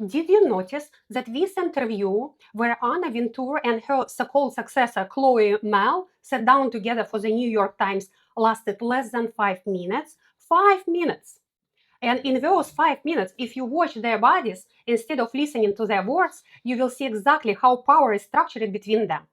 Did you notice that this interview, where Anna Wintour and her so-called successor Chloe Malle sat down together for the New York Times, lasted less than 5 minutes? 5 minutes! And in those 5 minutes, if you watch their bodies instead of listening to their words, you will see exactly how power is structured between them.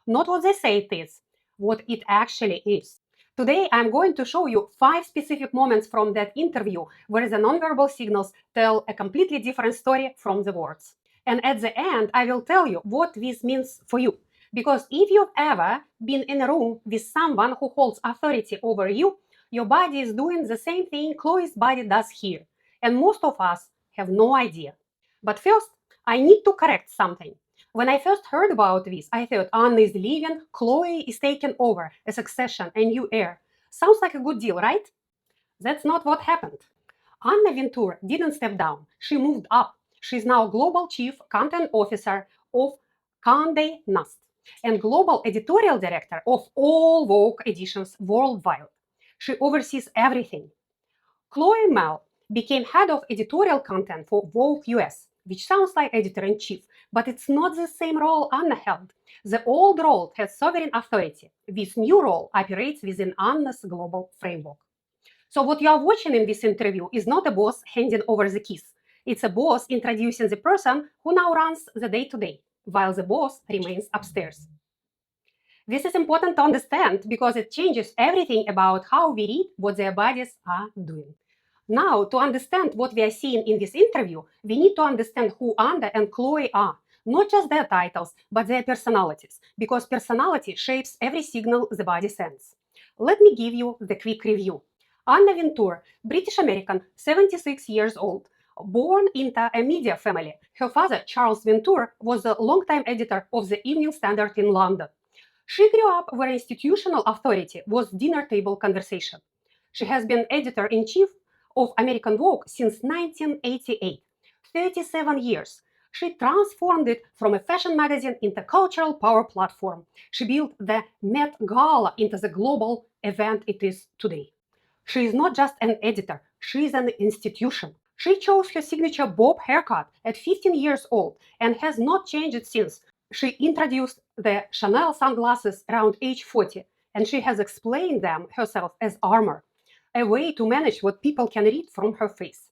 Not what they say it is, what it actually is. Today, I'm going to show you 5 specific moments from that interview where the nonverbal signals tell a completely different story from the words. And at the end, I will tell you what this means for you. Because if you've ever been in a room with someone who holds authority over you, your body is doing the same thing Chloe's body does here. And most of us have no idea. But first, I need to correct something. When I first heard about this, I thought Anna is leaving, Chloe is taking over, a succession, a new heir. Sounds like a good deal, right? That's not what happened. Anna Wintour didn't step down. She moved up. She's now Global Chief Content Officer of Condé Nast and Global Editorial Director of all Vogue editions worldwide. She oversees everything. Chloe Malle became head of editorial content for Vogue US, which sounds like editor-in-chief, but it's not the same role Anna held. The old role has sovereign authority. This new role operates within Anna's global framework. So what you are watching in this interview is not a boss handing over the keys. It's a boss introducing the person who now runs the day-to-day, while the boss remains upstairs. This is important to understand because it changes everything about how we read what their bodies are doing. Now, to understand what we are seeing in this interview, we need to understand who Anna and Chloe are. Not just their titles, but their personalities, because personality shapes every signal the body sends. Let me give you the quick review. Anna Wintour, British American, 76 years old, born into a media family. Her father, Charles Wintour, was a longtime editor of the Evening Standard in London. She grew up where institutional authority was dinner table conversation. She has been editor-in-chief of American Vogue since 1988, 37 years. She transformed it from a fashion magazine into a cultural power platform. She built the Met Gala into the global event it is today. She is not just an editor, she is an institution. She chose her signature bob haircut at 15 years old and has not changed it since. She introduced the Chanel sunglasses around age 40, and she has explained them herself as armor, a way to manage what people can read from her face.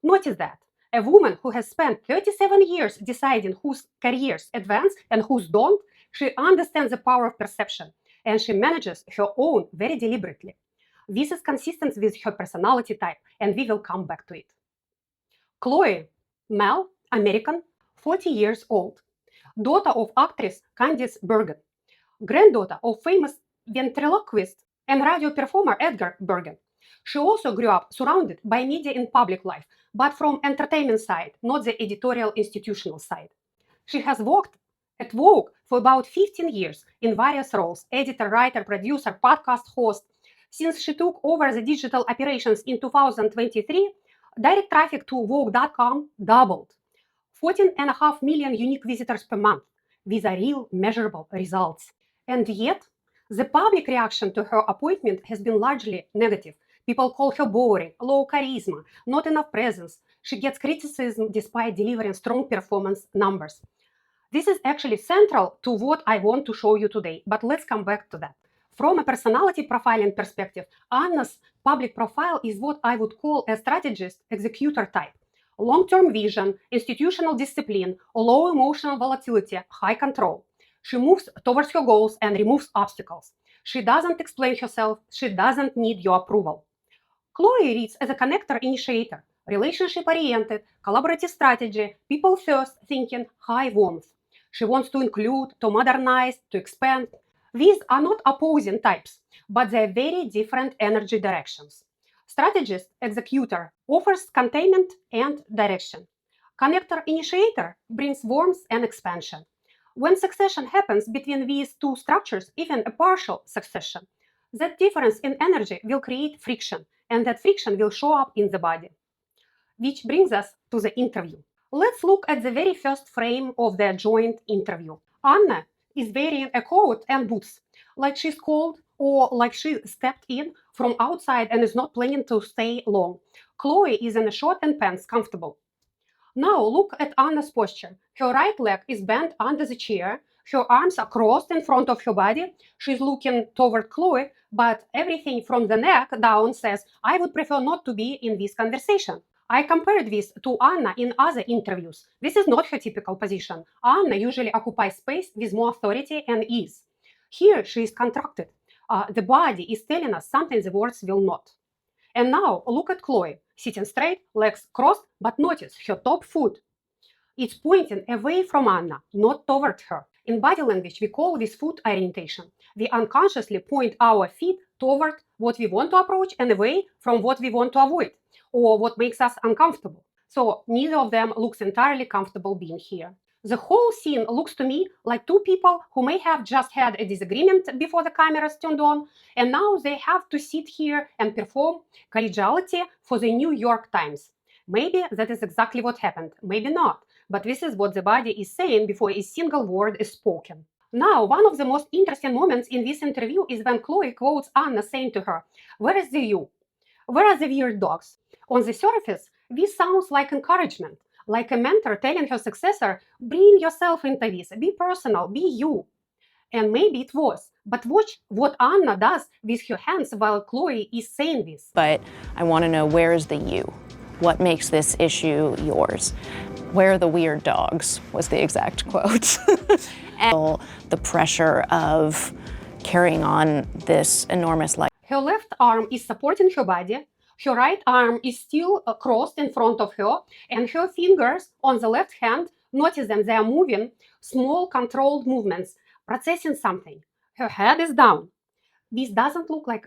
Notice that a woman who has spent 37 years deciding whose careers advance and whose don't, she understands the power of perception, and she manages her own very deliberately. This is consistent with her personality type, and we will come back to it. Chloe Malle, American, 40 years old, daughter of actress Candice Bergen, granddaughter of famous ventriloquist and radio performer Edgar Bergen. She also grew up surrounded by media in public life, but from entertainment side, not the editorial institutional side. She has worked at Vogue for about 15 years in various roles: editor, writer, producer, podcast host. Since she took over the digital operations in 2023, direct traffic to Vogue.com doubled. 14.5 million unique visitors per month. These are real, measurable results. And yet, the public reaction to her appointment has been largely negative. People call her boring, low charisma, not enough presence. She gets criticism despite delivering strong performance numbers. This is actually central to what I want to show you today, but let's come back to that. From a personality profiling perspective, Anna's public profile is what I would call a strategist executor type. Long-term vision, institutional discipline, low emotional volatility, high control. She moves towards her goals and removes obstacles. She doesn't explain herself. She doesn't need your approval. Chloe reads as a connector initiator, relationship-oriented, collaborative strategy, people-first thinking, high warmth. She wants to include, to modernize, to expand. These are not opposing types, but they're very different energy directions. Strategist, executor, offers containment and direction. Connector, initiator brings warmth and expansion. When succession happens between these two structures, even a partial succession, that difference in energy will create friction, and that friction will show up in the body. Which brings us to the interview. Let's look at the very first frame of the joint interview. Anna is wearing a coat and boots, like she's cold or like she stepped in from outside and is not planning to stay long. Chloe is in a short and pants, comfortable. Now look at Anna's posture. Her right leg is bent under the chair. Her arms are crossed in front of her body. She's looking toward Chloe, but everything from the neck down says, I would prefer not to be in this conversation. I compared this to Anna in other interviews. This is not her typical position. Anna usually occupies space with more authority and ease. Here she is contracted. The body is telling us something the words will not. And now look at Chloe, sitting straight, legs crossed, but notice her top foot. It's pointing away from Anna, not toward her. In body language, we call this foot orientation. We unconsciously point our feet toward what we want to approach and away from what we want to avoid, or what makes us uncomfortable. So neither of them looks entirely comfortable being here. The whole scene looks to me like two people who may have just had a disagreement before the cameras turned on, and now they have to sit here and perform collegiality for the New York Times. Maybe that is exactly what happened, maybe not, but this is what the body is saying before a single word is spoken. Now, one of the most interesting moments in this interview is when Chloe quotes Anna saying to her, "Where is the you? Where are the weird dogs?" On the surface, this sounds like encouragement, like a mentor telling her successor, bring yourself into this, be personal, be you. And maybe it was, but watch what Anna does with her hands while Chloe is saying this. But I want to know, where is the you? What makes this issue yours? Where are the weird dogs, was the exact quote. And the pressure of carrying on this enormous life. Her left arm is supporting her body, her right arm is still crossed in front of her, and her fingers on the left hand, notice them, they are moving, small controlled movements, processing something. Her head is down. This doesn't look like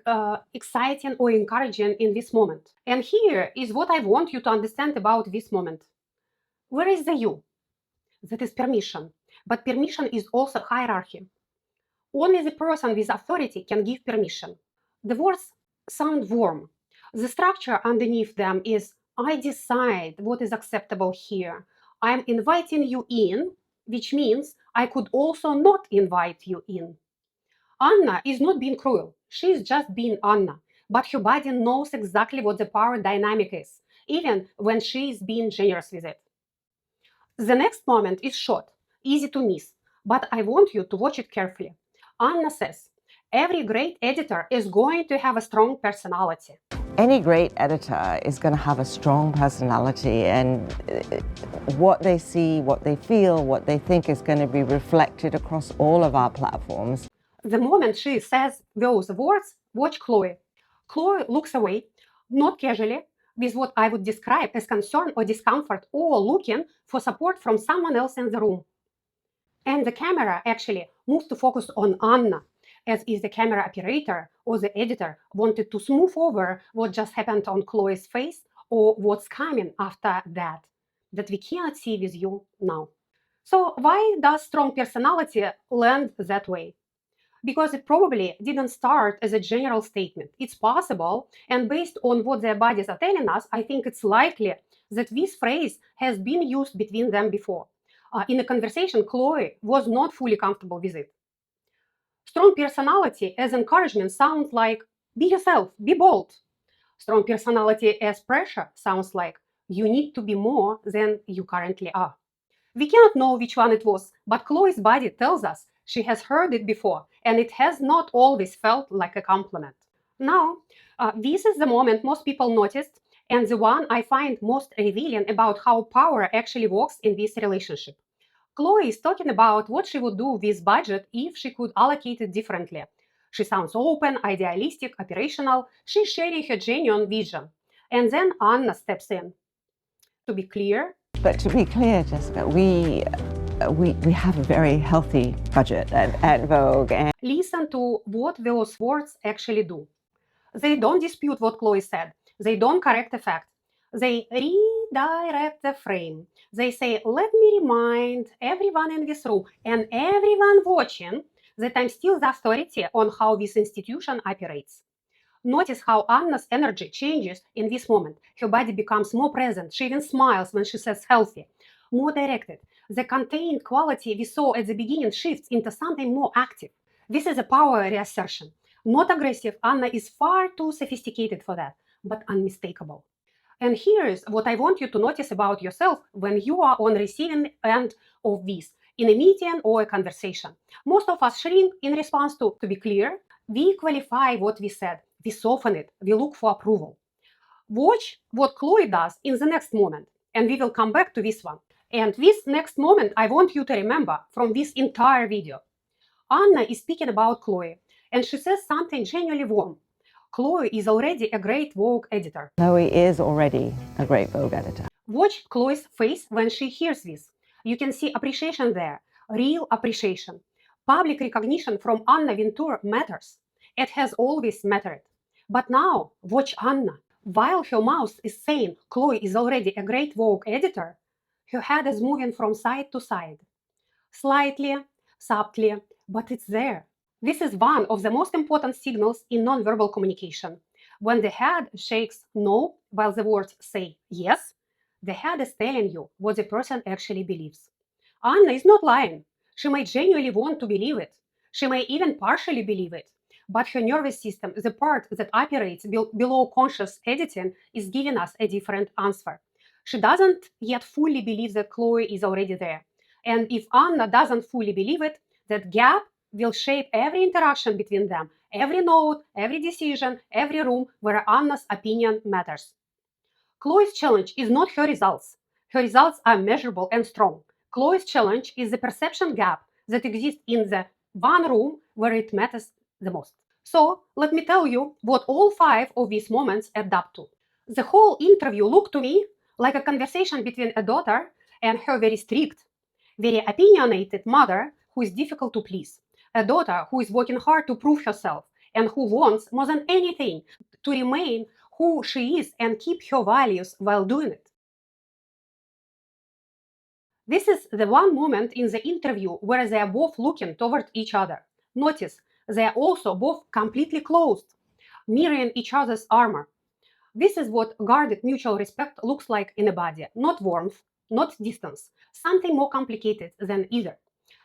exciting or encouraging in this moment. And here is what I want you to understand about this moment. Where is the you? That is permission. But permission is also hierarchy. Only the person with authority can give permission. The words sound warm. The structure underneath them is, I decide what is acceptable here. I'm inviting you in, which means I could also not invite you in. Anna is not being cruel. She is just being Anna. But her body knows exactly what the power dynamic is, even when she is being generous with it. The next moment is short, easy to miss, but I want you to watch it carefully. Anna says, every great editor is going to have a strong personality. Any great editor is going to have a strong personality, and what they see, what they feel, what they think is going to be reflected across all of our platforms. The moment she says those words, watch Chloe. Chloe looks away, not casually, with what I would describe as concern or discomfort, or looking for support from someone else in the room. And the camera actually moves to focus on Anna, as if the camera operator or the editor wanted to smooth over what just happened on Chloe's face or what's coming after that we cannot see with you now. So why does strong personality land that way? Because it probably didn't start as a general statement. It's possible, and based on what their bodies are telling us, I think it's likely that this phrase has been used between them before. In a conversation, Chloe was not fully comfortable with it. Strong personality as encouragement sounds like, be yourself, be bold. Strong personality as pressure sounds like, you need to be more than you currently are. We cannot know which one it was, but Chloe's body tells us she has heard it before, and it has not always felt like a compliment. Now, this is the moment most people noticed, and the one I find most revealing about how power actually works in this relationship. Chloe is talking about what she would do with budget if she could allocate it differently. She sounds open, idealistic, operational. She's sharing her genuine vision. And then Anna steps in. To be clear, Jessica, we have a very healthy budget at Vogue. And listen to what those words actually do. They don't dispute what Chloe said. They don't correct the fact. They redirect the frame. They say, let me remind everyone in this room and everyone watching that I'm still the authority on how this institution operates. Notice how Anna's energy changes in this moment. Her body becomes more present. She even smiles when she says healthy, more directed. The contained quality we saw at the beginning shifts into something more active. This is a power reassertion. Not aggressive. Anna is far too sophisticated for that, but unmistakable. And here's what I want you to notice about yourself when you are on receiving end of this in a meeting or a conversation. Most of us shrink in response to be clear, we qualify what we said, we soften it, we look for approval. Watch what Chloe does in the next moment, and we will come back to this one. And this next moment, I want you to remember from this entire video. Anna is speaking about Chloe, and she says something genuinely warm. Chloe is already a great Vogue editor. Chloe is already a great Vogue editor. Watch Chloe's face when she hears this. You can see appreciation there, real appreciation. Public recognition from Anna Wintour matters. It has always mattered. But now, watch Anna. While her mouth is saying Chloe is already a great Vogue editor, her head is moving from side to side. Slightly, subtly, but it's there. This is one of the most important signals in nonverbal communication. When the head shakes no while the words say yes, the head is telling you what the person actually believes. Anna is not lying. She may genuinely want to believe it. She may even partially believe it. But her nervous system, the part that operates below conscious editing, is giving us a different answer. She doesn't yet fully believe that Chloe is already there. And if Anna doesn't fully believe it, that gap will shape every interaction between them, every note, every decision, every room where Anna's opinion matters. Chloe's challenge is not her results. Her results are measurable and strong. Chloe's challenge is the perception gap that exists in the one room where it matters the most. So let me tell you what all 5 of these moments add up to. The whole interview looked to me like a conversation between a daughter and her very strict, very opinionated mother who is difficult to please. A daughter who is working hard to prove herself and who wants more than anything to remain who she is and keep her values while doing it. This is the one moment in the interview where they are both looking toward each other. Notice, they are also both completely closed, mirroring each other's armor. This is what guarded mutual respect looks like in a body. Not warmth, not distance, something more complicated than either.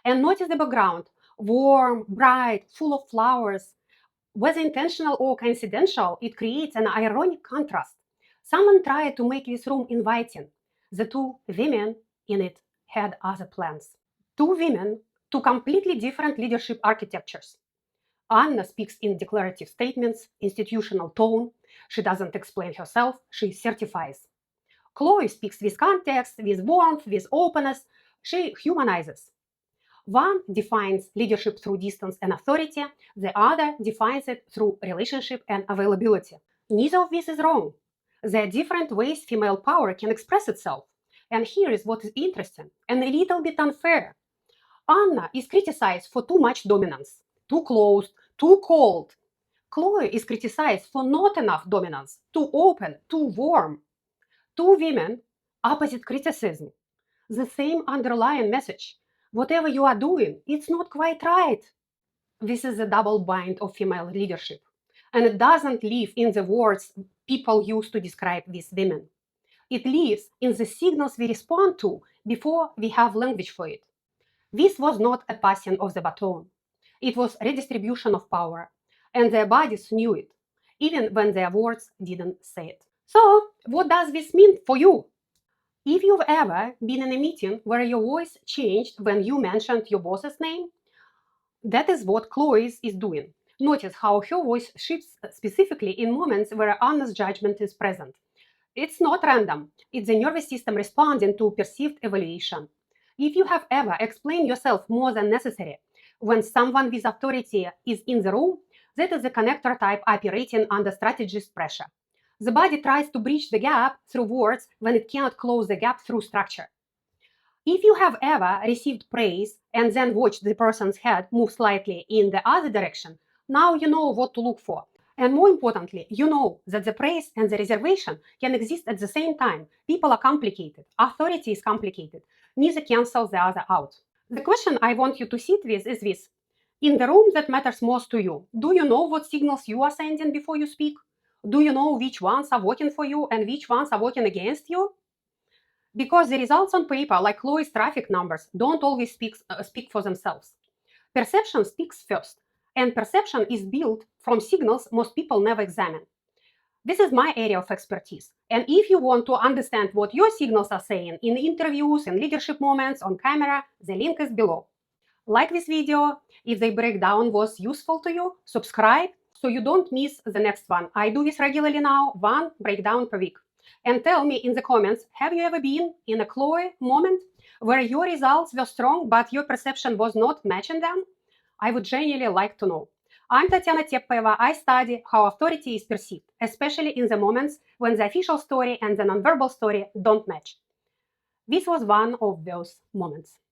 And notice the background, warm, bright, full of flowers. Whether intentional or coincidental, it creates an ironic contrast. Someone tried to make this room inviting. The 2 women in it had other plans. 2 women, 2 completely different leadership architectures. Anna speaks in declarative statements, institutional tone. She doesn't explain herself, she certifies. Chloe speaks with context, with warmth, with openness. She humanizes. One defines leadership through distance and authority, the other defines it through relationship and availability. Neither of this is wrong. There are different ways female power can express itself. And here is what is interesting and a little bit unfair. Anna is criticized for too much dominance, too closed, too cold. Chloe is criticized for not enough dominance, too open, too warm. 2 women, opposite criticism. The same underlying message. Whatever you are doing, it's not quite right. This is the double bind of female leadership. And it doesn't live in the words people use to describe these women. It lives in the signals we respond to before we have language for it. This was not a passing of the baton. It was redistribution of power, and their bodies knew it, even when their words didn't say it. So, what does this mean for you? If you've ever been in a meeting where your voice changed when you mentioned your boss's name, that is what Chloe is doing. Notice how her voice shifts specifically in moments where Anna's judgment is present. It's not random. It's the nervous system responding to perceived evaluation. If you have ever explained yourself more than necessary when someone with authority is in the room, that is the connector type operating under strategist pressure. The body tries to bridge the gap through words when it cannot close the gap through structure. If you have ever received praise and then watched the person's head move slightly in the other direction, now you know what to look for. And more importantly, you know that the praise and the reservation can exist at the same time. People are complicated. Authority is complicated. Neither cancels the other out. The question I want you to sit with is this. In the room that matters most to you, do you know what signals you are sending before you speak? Do you know which ones are working for you and which ones are working against you? Because the results on paper, like Chloe's traffic numbers, don't always speak for themselves. Perception speaks first, and perception is built from signals most people never examine. This is my area of expertise. And if you want to understand what your signals are saying in interviews and leadership moments on camera, the link is below. Like this video. If the breakdown was useful to you, subscribe so you don't miss the next one. I do this regularly now, one breakdown per week. And tell me in the comments, have you ever been in a Chloe moment where your results were strong but your perception was not matching them? I would genuinely like to know. I'm Tatiana Teppoeva. I study how authority is perceived, especially in the moments when the official story and the nonverbal story don't match. This was one of those moments.